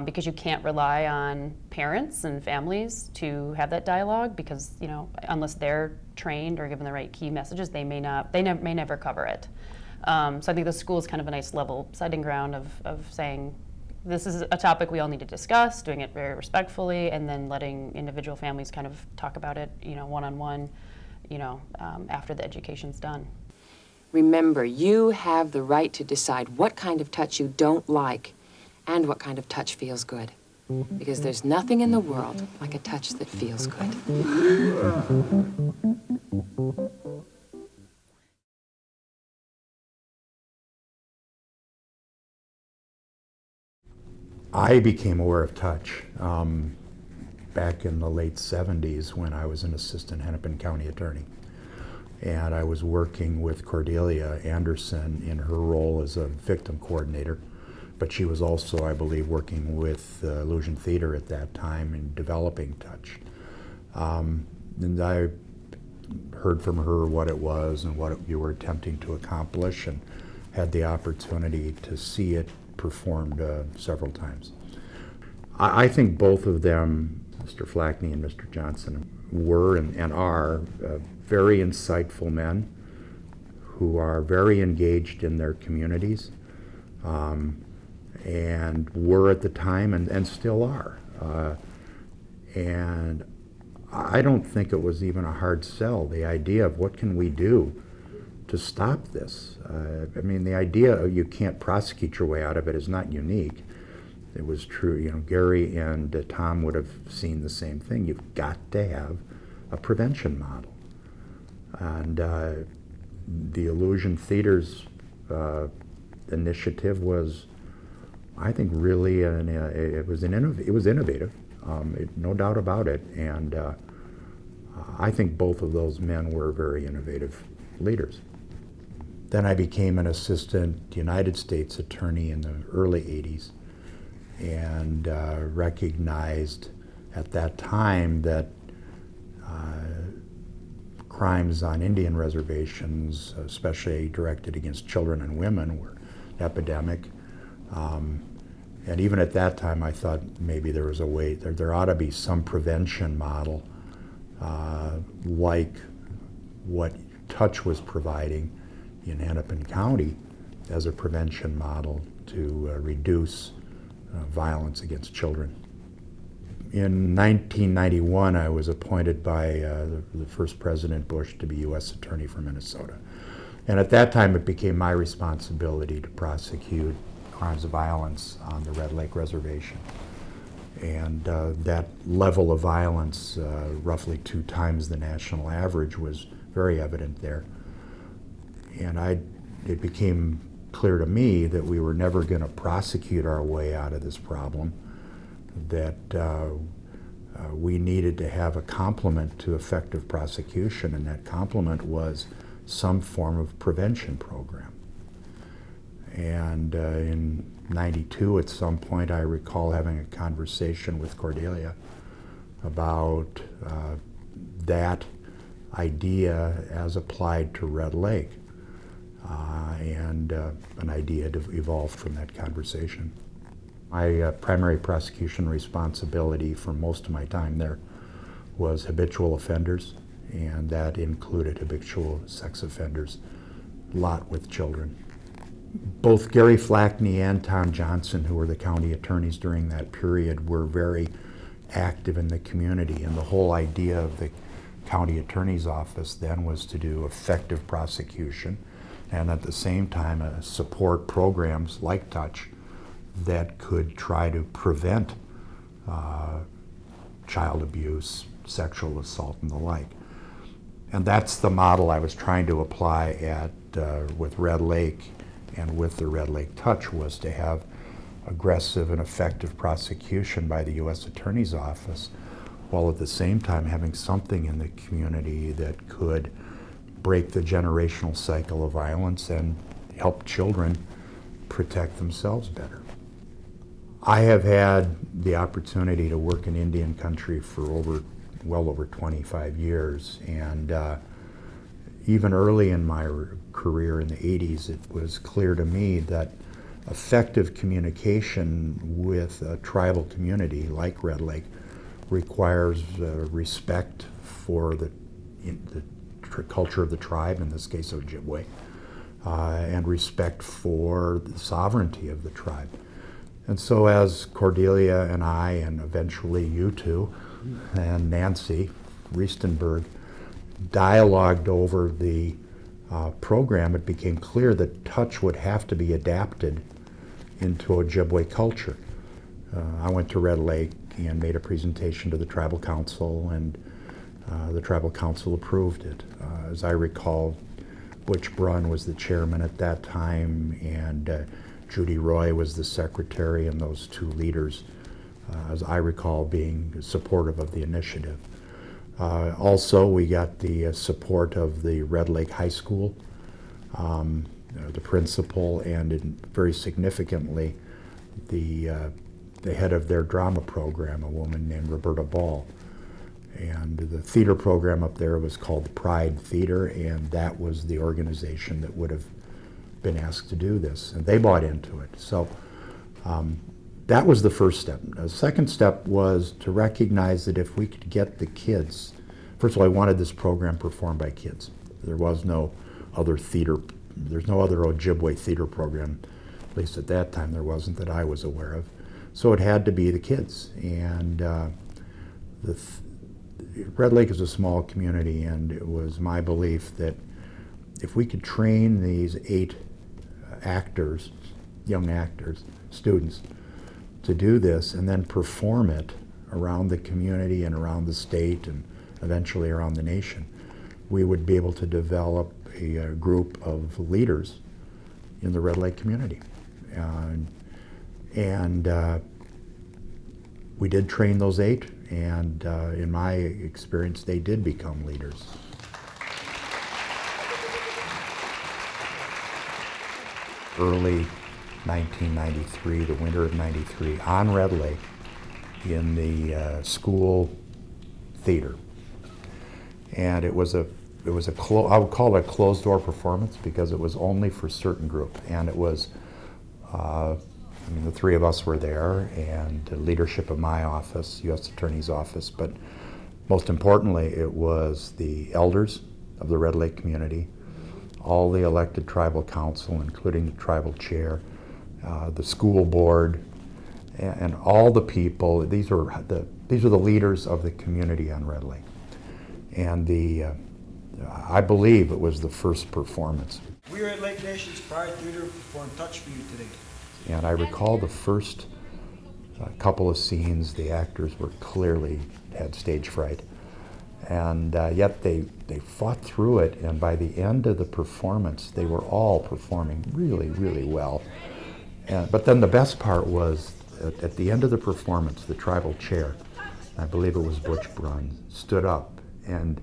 because you can't rely on parents and families to have that dialogue, because, you know, unless they're trained or given the right key messages, they may never cover it. So I think the school is kind of a nice level setting ground of saying, this is a topic we all need to discuss, doing it very respectfully, and then letting individual families kind of talk about it, you know, one-on-one, you know, after the education's done. Remember, you have the right to decide what kind of touch you don't like and what kind of touch feels good. Because there's nothing in the world like a touch that feels good. I became aware of touch back in the late 70s when I was an assistant Hennepin County attorney. And I was working with Cordelia Anderson in her role as a victim coordinator, but she was also, I believe, working with Illusion Theater at that time in developing touch. And I heard from her what it was and what you were attempting to accomplish, and had the opportunity to see it performed several times. I think both of them, Mr. Flackney and Mr. Johnson, were and are very insightful men who are very engaged in their communities, and were at the time and still are. And I don't think it was even a hard sell, the idea of what can we do to stop this. I mean, the idea you can't prosecute your way out of it is not unique. It was true, you know, Gary and Tom would have seen the same thing. You've got to have a prevention model. And the Illusion Theater's initiative was, I think, really it was innovative, no doubt about it. And I think both of those men were very innovative leaders. Then I became an assistant United States attorney in the early 80s and recognized at that time that crimes on Indian reservations, especially directed against children and women, were epidemic. And even at that time, I thought maybe there was a way, there ought to be some prevention model like what Touch was providing in Hennepin County as a prevention model to reduce violence against children. In 1991, I was appointed by the first President Bush to be U.S. Attorney for Minnesota. And at that time, it became my responsibility to prosecute crimes of violence on the Red Lake Reservation. And that level of violence, roughly 2 times the national average, was very evident there. And it became clear to me that we were never going to prosecute our way out of this problem, that we needed to have a complement to effective prosecution, and that complement was some form of prevention program. And in '92, at some point, I recall having a conversation with Cordelia about that idea as applied to Red Lake. And an idea evolved from that conversation. My primary prosecution responsibility for most of my time there was habitual offenders, and that included habitual sex offenders, a lot with children. Both Gary Flackney and Tom Johnson, who were the county attorneys during that period, were very active in the community, and the whole idea of the county attorney's office then was to do effective prosecution and at the same time support programs like Touch that could try to prevent child abuse, sexual assault, and the like. And that's the model I was trying to apply with Red Lake and with the Red Lake Touch, was to have aggressive and effective prosecution by the U.S. Attorney's Office, while at the same time having something in the community that could break the generational cycle of violence and help children protect themselves better. I have had the opportunity to work in Indian country for well over 25 years, and even early in my career in the 80s, it was clear to me that effective communication with a tribal community like Red Lake requires respect for the culture of the tribe, in this case Ojibwe, and respect for the sovereignty of the tribe. And so as Cordelia and I, and eventually you two, and Nancy Riestenberg, dialogued over the program, it became clear that Touch would have to be adapted into Ojibwe culture. I went to Red Lake and made a presentation to the Tribal Council, and the Tribal Council approved it. As I recall, Butch Brunn was the chairman at that time, and Judy Roy was the secretary, and those two leaders, as I recall, being supportive of the initiative. Also, we got the support of the Red Lake High School, the principal, and very significantly, the head of their drama program, a woman named Roberta Ball. And the theater program up there was called the Pride Theater, and that was the organization that would have been asked to do this, and they bought into it. So that was the first step. The second step was to recognize that if we could get the kids, first of all, I wanted this program performed by kids. There was no other theater, there's no other Ojibwe theater program, at least at that time there wasn't, that I was aware of. So it had to be the kids. And Red Lake is a small community, and it was my belief that if we could train these 8 actors, young actors, students, to do this and then perform it around the community and around the state and eventually around the nation, we would be able to develop a group of leaders in the Red Lake community. We did train those 8, and in my experience, they did become leaders. Early 1993, the winter of '93, on Red Lake, in the school theater, and it was a I would call it a closed door performance because it was only for a certain group, and it was I mean, the 3 of us were there, and the leadership of my office, U.S. Attorney's Office, but most importantly, it was the elders of the Red Lake community, all the elected tribal council, including the tribal chair, the school board, and all the people. These are the leaders of the community on Red Lake, and I believe it was the first performance. We are at Lake Nation's Pride Theater perform Touch for You today. And I recall the first couple of scenes, the actors were clearly had stage fright. And yet they fought through it, and by the end of the performance, they were all performing really, really well. But then the best part was, at the end of the performance, the tribal chair, I believe it was Butch Brun, stood up. And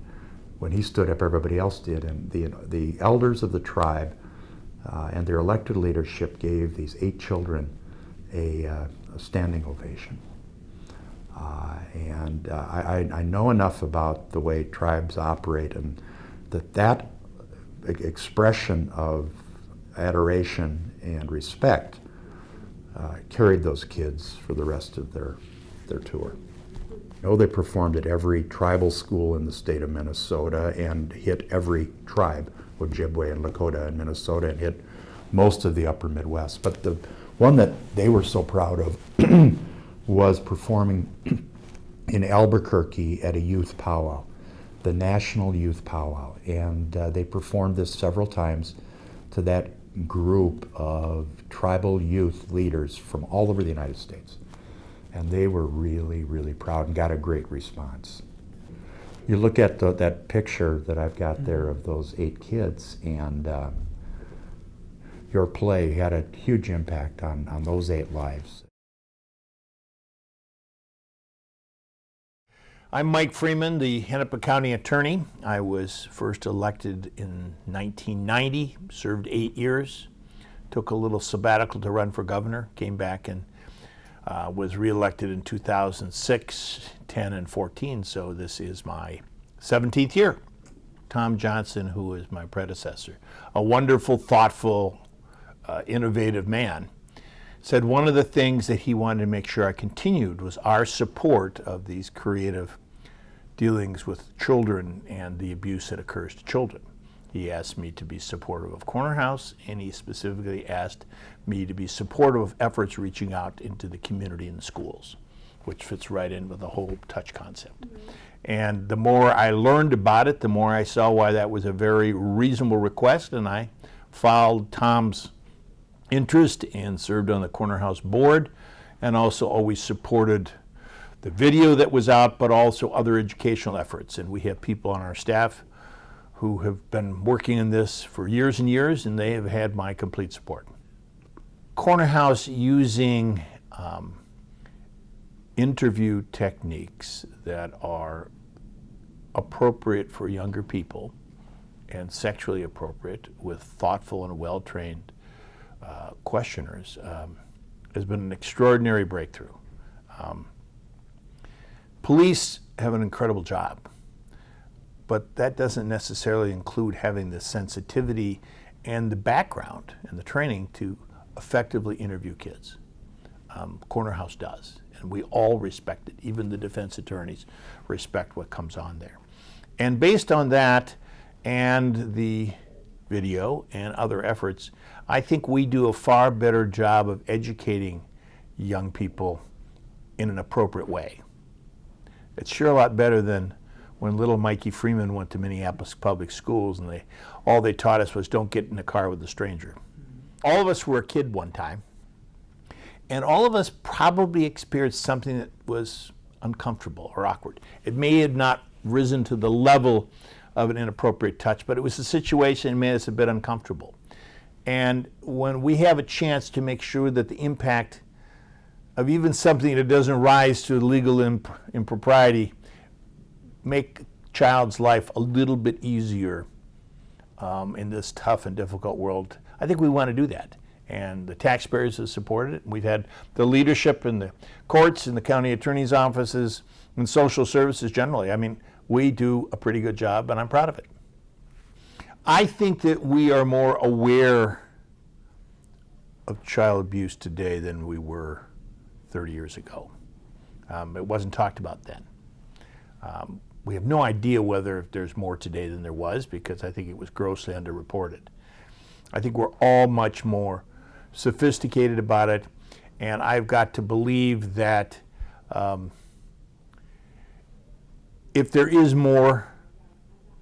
when he stood up, everybody else did. And the elders of the tribe and their elected leadership gave these 8 children a standing ovation. I know enough about the way tribes operate, and that expression of adoration and respect carried those kids for the rest of their tour. You know, they performed at every tribal school in the state of Minnesota and hit every tribe, Ojibwe and Lakota in Minnesota, and hit most of the upper Midwest. But the one that they were so proud of was performing in Albuquerque at a youth powwow, the National Youth Powwow. And they performed this several times to that group of tribal youth leaders from all over the United States. And they were really, really proud and got a great response. You look at that picture that I've got there of those 8 kids, and your play had a huge impact on those 8 lives. I'm Mike Freeman, the Hennepin County Attorney. I was first elected in 1990, served 8 years, took a little sabbatical to run for governor, came back and was reelected in 2006, 10, and 14, so this is my 17th year. Tom Johnson, who is my predecessor, a wonderful, thoughtful, innovative man, said one of the things that he wanted to make sure I continued was our support of these creative dealings with children and the abuse that occurs to children. He asked me to be supportive of Corner House, and he specifically asked me to be supportive of efforts reaching out into the community and the schools, which fits right in with the whole touch concept. And the more I learned about it, the more I saw why that was a very reasonable request, and I followed Tom's interest and served on the Corner House board, and also always supported the video that was out, but also other educational efforts. And we have people on our staff who have been working in this for years and years, and they have had my complete support. Corner House, using interview techniques that are appropriate for younger people and sexually appropriate with thoughtful and well-trained questioners, has been an extraordinary breakthrough. Police have an incredible job, but that doesn't necessarily include having the sensitivity and the background and the training to effectively interview kids. Corner House does, and we all respect it. Even the defense attorneys respect what comes on there. And based on that and the video and other efforts, I think we do a far better job of educating young people in an appropriate way. It's sure a lot better than when little Mikey Freeman went to Minneapolis public schools and all they taught us was don't get in a car with a stranger. All of us were a kid one time, and all of us probably experienced something that was uncomfortable or awkward. It may have not risen to the level of an inappropriate touch, but it was a situation that made us a bit uncomfortable. And when we have a chance to make sure that the impact of even something that doesn't rise to legal impropriety make child's life a little bit easier in this tough and difficult world, I think we want to do that. And the taxpayers have supported it. We've had the leadership in the courts, in the county attorney's offices, and social services generally. I mean, we do a pretty good job, and I'm proud of it. I think that we are more aware of child abuse today than we were 30 years ago. It wasn't talked about then. We have no idea whether there's more today than there was, because I think it was grossly underreported. I think we're all much more sophisticated about it, and I've got to believe that if there is more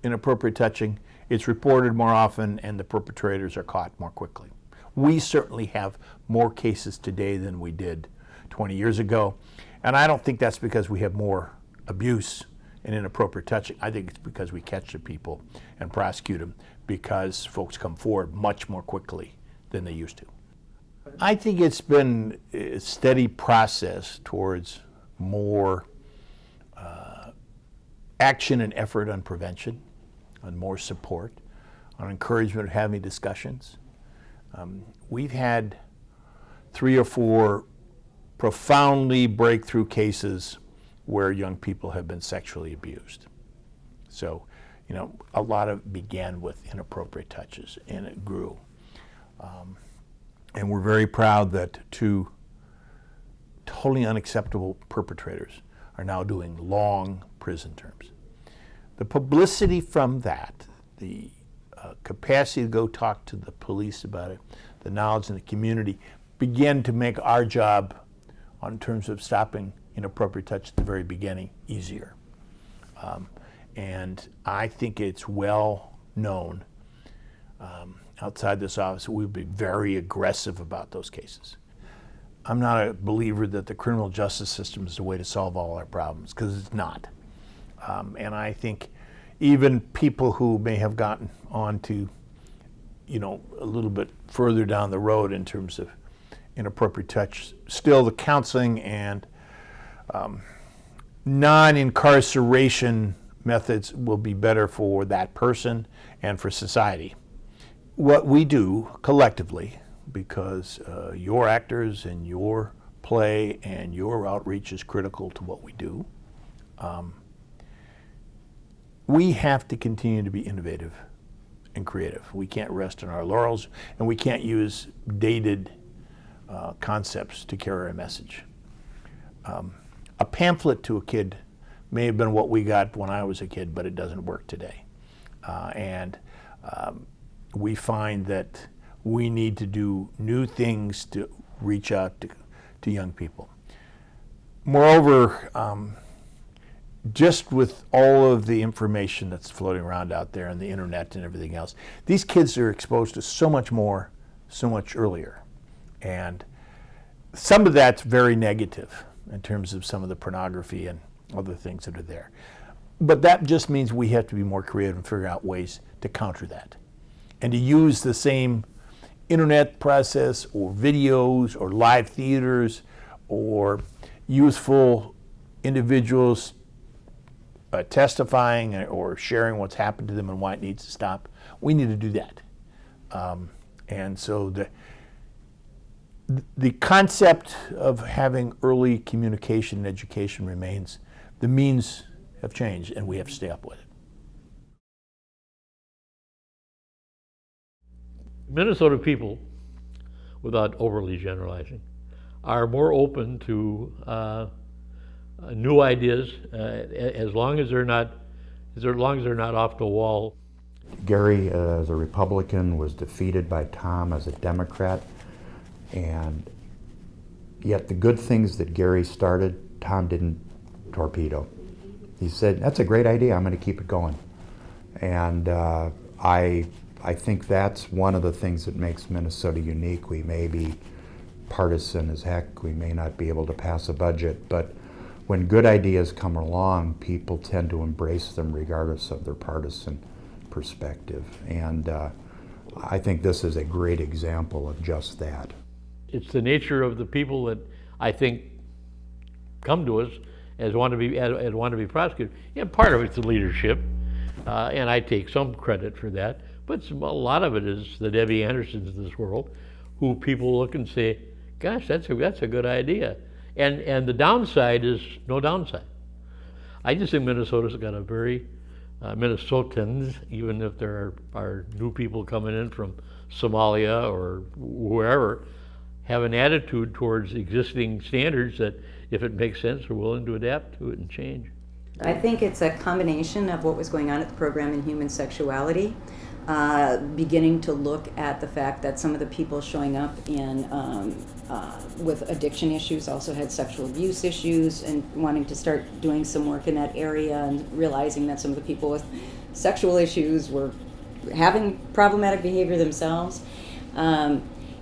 inappropriate touching, it's reported more often and the perpetrators are caught more quickly. We certainly have more cases today than we did 20 years ago, and I don't think that's because we have more abuse and inappropriate touching. I think it's because we catch the people and prosecute them, because folks come forward much more quickly than they used to. I think it's been a steady process towards more action and effort on prevention, on more support, on encouragement of having discussions. We've had 3 or 4 profoundly breakthrough cases where young people have been sexually abused. So, you know, a lot of it began with inappropriate touches, and it grew. And we're very proud that 2 totally unacceptable perpetrators are now doing long prison terms. The publicity from that, the capacity to go talk to the police about it, the knowledge in the community, began to make our job in terms of stopping inappropriate touch at the very beginning easier. And I think it's well known outside this office, we'd be very aggressive about those cases. I'm not a believer that the criminal justice system is the way to solve all our problems, because it's not. And I think even people who may have gotten on to, you know, a little bit further down the road in terms of inappropriate touch, still the counseling and non-incarceration methods will be better for that person and for society. What we do collectively, because your actors and your play and your outreach is critical to what we do, we have to continue to be innovative and creative. We can't rest on our laurels, and we can't use dated concepts to carry our message. A pamphlet to a kid may have been what we got when I was a kid, but it doesn't work today. We find that we need to do new things to reach out to young people. Moreover, just with all of the information that's floating around out there on the internet and everything else, these kids are exposed to so much more, so much earlier. And some of that's very negative in terms of some of the pornography and other things that are there. But that just means we have to be more creative and figure out ways to counter that, and to use the same internet process or videos or live theaters or youthful individuals testifying or sharing what's happened to them and why it needs to stop. We need to do that. And so the concept of having early communication and education remains. The means have changed, and we have to stay up with it. Minnesota people, without overly generalizing, are more open to new ideas as long as they're not off the wall. Gary, as a Republican, was defeated by Tom as a Democrat, and yet the good things that Gary started, Tom didn't torpedo. He said, "That's a great idea, I'm going to keep it going." And I think that's one of the things that makes Minnesota unique. We may be partisan as heck, we may not be able to pass a budget, but when good ideas come along, people tend to embrace them regardless of their partisan perspective. And I think this is a great example of just that. It's the nature of the people that I think come to us as want to be prosecuted. Yeah, part of it's the leadership, and I take some credit for that. But a lot of it is the Debbie Andersons of this world, who people look and say, "Gosh, that's a good idea." And the downside is no downside. I just think Minnesota's got a very Minnesotans, even if there are new people coming in from Somalia or wherever, have an attitude towards existing standards that, if it makes sense, are willing to adapt to it and change. I think it's a combination of what was going on at the program in human sexuality, beginning to look at the fact that some of the people showing up in with addiction issues also had sexual abuse issues, and wanting to start doing some work in that area, and realizing that some of the people with sexual issues were having problematic behavior themselves.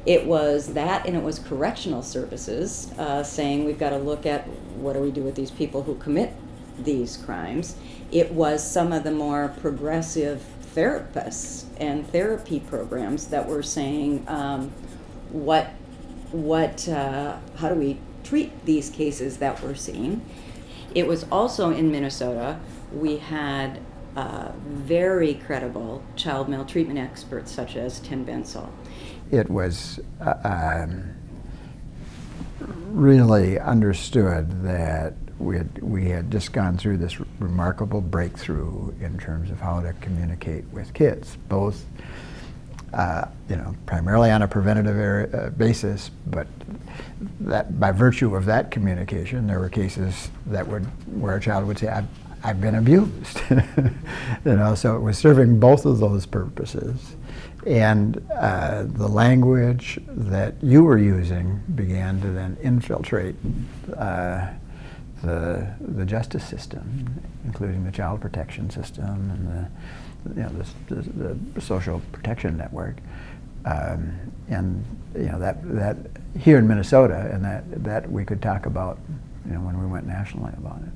It was that, and it was correctional services saying we've got to look at what do we do with these people who commit these crimes. It was some of the more progressive therapists and therapy programs that were saying how do we treat these cases that we're seeing. It was also in Minnesota, we had very credible child maltreatment experts such as Tim Bensel. It was really understood that we had just gone through this remarkable breakthrough in terms of how to communicate with kids, both primarily on a preventative basis, but that by virtue of that communication, there were cases that where a child would say, I've been abused. So it was serving both of those purposes. And the language that you were using began to then infiltrate the justice system, including the child protection system and the social protection network, and that here in Minnesota, and that we could talk about, when we went nationally about it.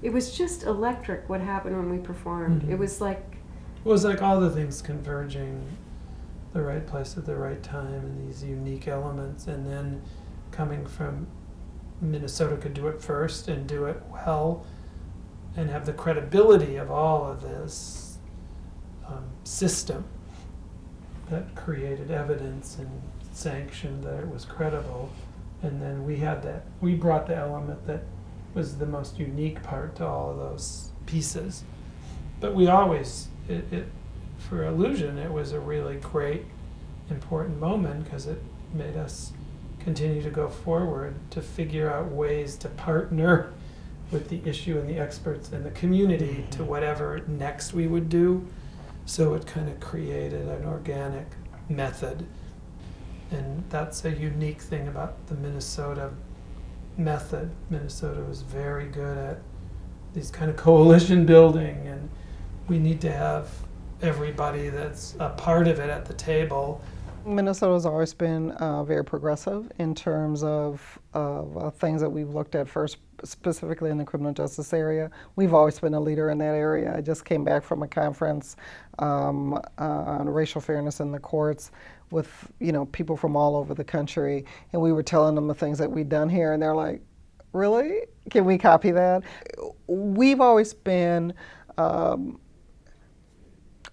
It was just electric what happened when we performed. Mm-hmm. It was like all the things converging, the right place at the right time, and these unique elements, and then coming from Minnesota could do it first and do it well and have the credibility of all of this system that created evidence and sanctioned that it was credible. And then we brought the element that was the most unique part to all of those pieces. But we always, for Illusion, it was a really great, important moment because it made us continue to go forward to figure out ways to partner with the issue and the experts and the community to whatever next we would do. So it kind of created an organic method. And that's a unique thing about the Minnesota method. Minnesota was very good at these kind of coalition building, and we need to have everybody that's a part of it at the table. Minnesota has always been very progressive in terms of things that we've looked at first, specifically in the criminal justice area. We've always been a leader in that area. I just came back from a conference on racial fairness in the courts with people from all over the country, and we were telling them the things that we'd done here, and they're like, really? Can we copy that? We've always been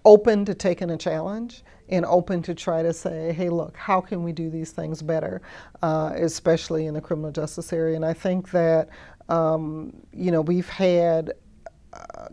open to taking a challenge and open to try to say, hey, look, how can we do these things better, especially in the criminal justice area? And I think that, we've had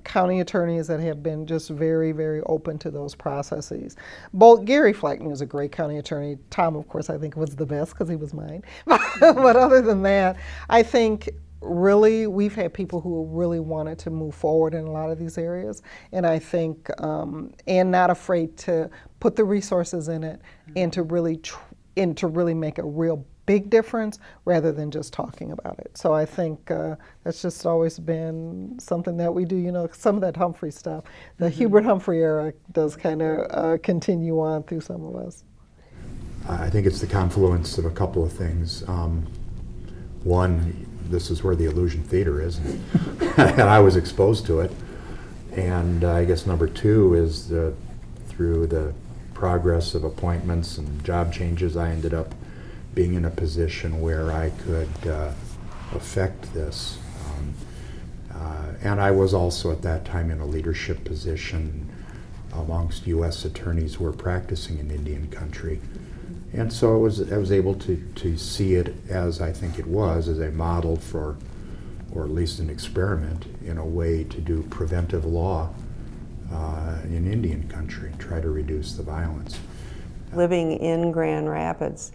county attorneys that have been just very, very open to those processes. Both Gary Flackman was a great county attorney. Tom, of course, I think was the best because he was mine. But other than that, I think really we've had people who really wanted to move forward in a lot of these areas, and I think and not afraid to put the resources in it and to really make a real big difference rather than just talking about it. So I think that's just always been something that we do. Some of that Humphrey stuff, the Hubert Humphrey era does kind of continue on through some of us. I think it's the confluence of a couple of things. One, this is where the Illusion Theater is, and I was exposed to it. And I guess number two is through the progress of appointments and job changes, I ended up being in a position where I could affect this. And I was also at that time in a leadership position amongst U.S. attorneys who were practicing in Indian country. And so I was able to see it as I think it was, as a model for, or at least an experiment in a way to do preventive law in Indian country, try to reduce the violence. Living in Grand Rapids,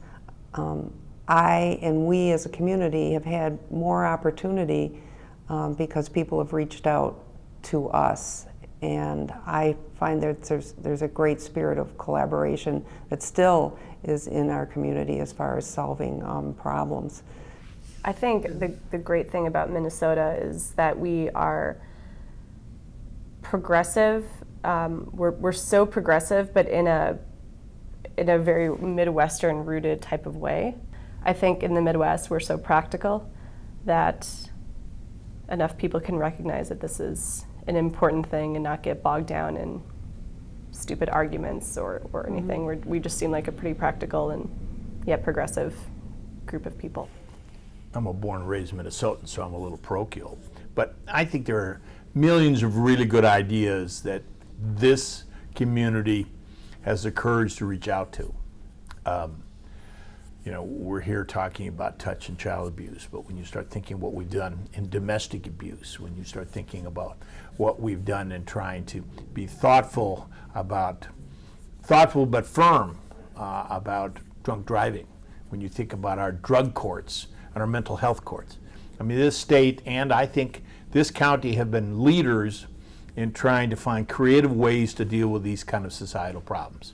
I and we as a community have had more opportunity because people have reached out to us. And I find that there's a great spirit of collaboration that still is in our community as far as solving problems. I think the great thing about Minnesota is that we are progressive. We're so progressive, but in a very Midwestern rooted type of way. I think in the Midwest we're so practical that enough people can recognize that this is an important thing and not get bogged down in stupid arguments or anything. We just seem like a pretty practical and yet progressive group of people. I'm a born and raised Minnesotan, so I'm a little parochial. But I think there are millions of really good ideas that this community has the courage to reach out to. You know, we're here talking about touch and child abuse, but when you start thinking what we've done in domestic abuse, when you start thinking about what we've done in trying to be thoughtful but firm about drunk driving, when you think about our drug courts and our mental health courts. I mean, this state and I think this county have been leaders in trying to find creative ways to deal with these kind of societal problems.